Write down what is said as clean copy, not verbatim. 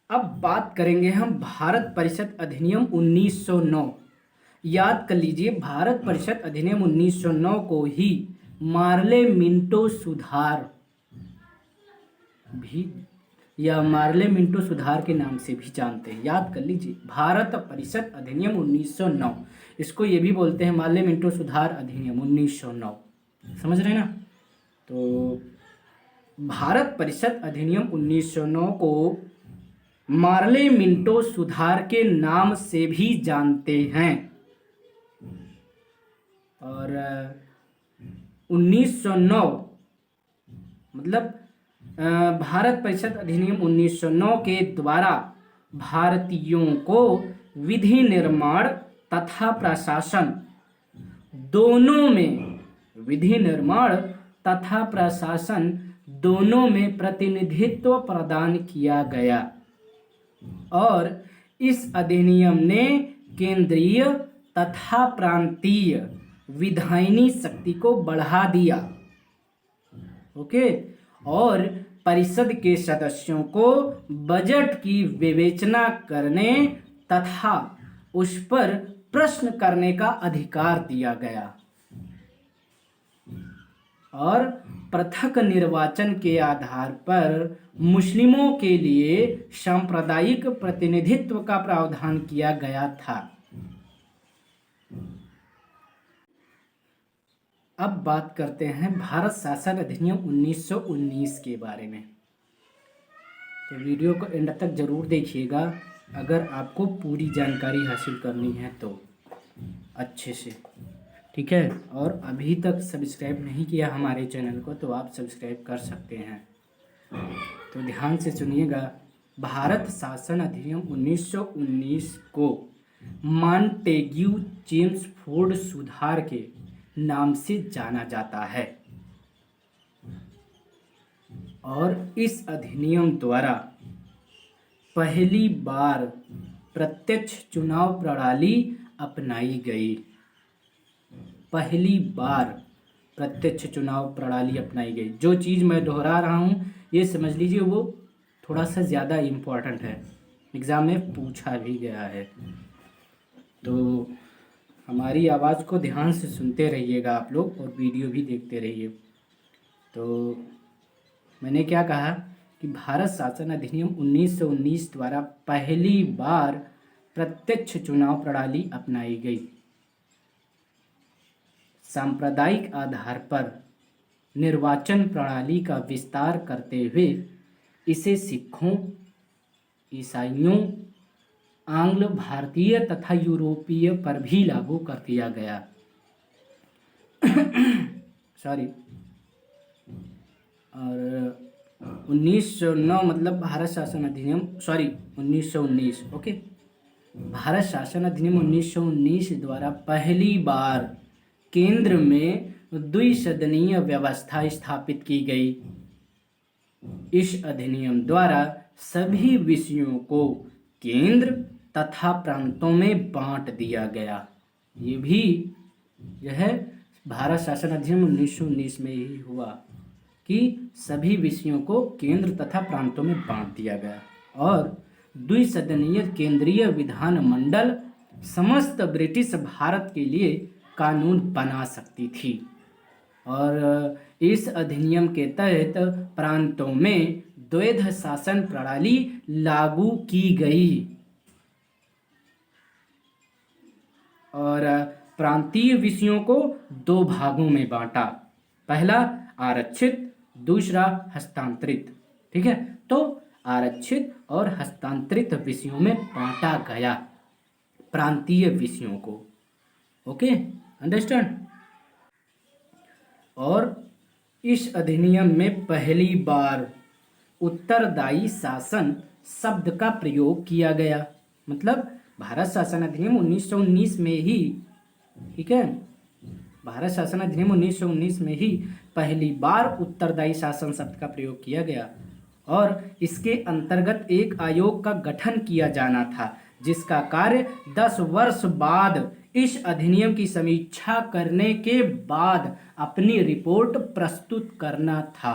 अब बात करेंगे हम भारत परिषद अधिनियम 1909। याद कर लीजिए, भारत परिषद अधिनियम 1909 को ही मार्ले मिंटो सुधार भी या मार्ले मिंटो सुधार के नाम से भी जानते हैं। याद कर लीजिए, भारत परिषद अधिनियम 1909, इसको ये भी बोलते हैं मार्ले मिंटो सुधार अधिनियम 1909। समझ रहे हैं ना? तो भारत परिषद अधिनियम 1909 को मार्ले मिंटो सुधार के नाम से भी जानते हैं। और 1909 मतलब भारत परिषद अधिनियम 1909 के द्वारा भारतीयों को विधि निर्माण तथा प्रशासन दोनों में, विधि निर्माण तथा प्रशासन दोनों में प्रतिनिधित्व प्रदान किया गया। और इस अधिनियम ने केंद्रीय तथा प्रांतीय विधायिनी शक्ति को बढ़ा दिया। ओके। और परिषद के सदस्यों को बजट की विवेचना करने तथा उस पर प्रश्न करने का अधिकार दिया गया। और पृथक निर्वाचन के आधार पर मुस्लिमों के लिए सांप्रदायिक प्रतिनिधित्व का प्रावधान किया गया था। अब बात करते हैं भारत शासन अधिनियम 1919 के बारे में। तो वीडियो को एंड तक जरूर देखिएगा अगर आपको पूरी जानकारी हासिल करनी है तो अच्छे से, ठीक है। और अभी तक सब्सक्राइब नहीं किया हमारे चैनल को तो आप सब्सक्राइब कर सकते हैं। तो ध्यान से सुनिएगा, भारत शासन अधिनियम 1919 को मॉन्टेग्यू चेम्सफोर्ड सुधार के नाम से जाना जाता है। और इस अधिनियम द्वारा पहली बार प्रत्यक्ष चुनाव प्रणाली अपनाई गई। पहली बार प्रत्यक्ष चुनाव प्रणाली अपनाई गई। जो चीज़ मैं दोहरा रहा हूँ ये समझ लीजिए, वो थोड़ा सा ज़्यादा इम्पोर्टेंट है, एग्ज़ाम में पूछा भी गया है। तो हमारी आवाज़ को ध्यान से सुनते रहिएगा आप लोग और वीडियो भी देखते रहिए। तो मैंने क्या कहा कि भारत शासन अधिनियम 1919 द्वारा पहली बार प्रत्यक्ष चुनाव प्रणाली अपनाई गई। सांप्रदायिक आधार पर निर्वाचन प्रणाली का विस्तार करते हुए इसे सिखों, ईसाइयों, आंग्ल भारतीय तथा यूरोपीय पर भी लागू कर दिया गया। सॉरी। और 1909 मतलब भारत शासन अधिनियम 1919। ओके। भारत शासन अधिनियम 1919 द्वारा पहली बार केंद्र में द्विसदनीय व्यवस्था स्थापित की गई। इस अधिनियम द्वारा सभी विषयों को केंद्र तथा प्रांतों में बांट दिया गया। ये भी यह भारत शासन अधिनियम 1919 में ही हुआ कि सभी विषयों को केंद्र तथा प्रांतों में बांट दिया गया। और द्विसदनीय केंद्रीय विधानमंडल समस्त ब्रिटिश भारत के लिए कानून बना सकती थी। और इस अधिनियम के तहत प्रांतों में द्वैध शासन प्रणाली लागू की गई। और प्रांतीय विषयों को दो भागों में बांटा, पहला आरक्षित, दूसरा हस्तांतरित। ठीक है, तो आरक्षित और हस्तांतरित विषयों में बांटा गया प्रांतीय विषयों को। Okay, understand. और इस अधिनियम में पहली बार उत्तरदायी शासन शब्द का प्रयोग किया गया। मतलब भारत शासन अधिनियम 1919 में ही, ठीक है, भारत शासन अधिनियम 1919 में ही पहली बार उत्तरदायी शासन शब्द का प्रयोग किया गया। और इसके अंतर्गत एक आयोग का गठन किया जाना था जिसका कार्य 10 वर्ष बाद इस अधिनियम की समीक्षा करने के बाद अपनी रिपोर्ट प्रस्तुत करना था।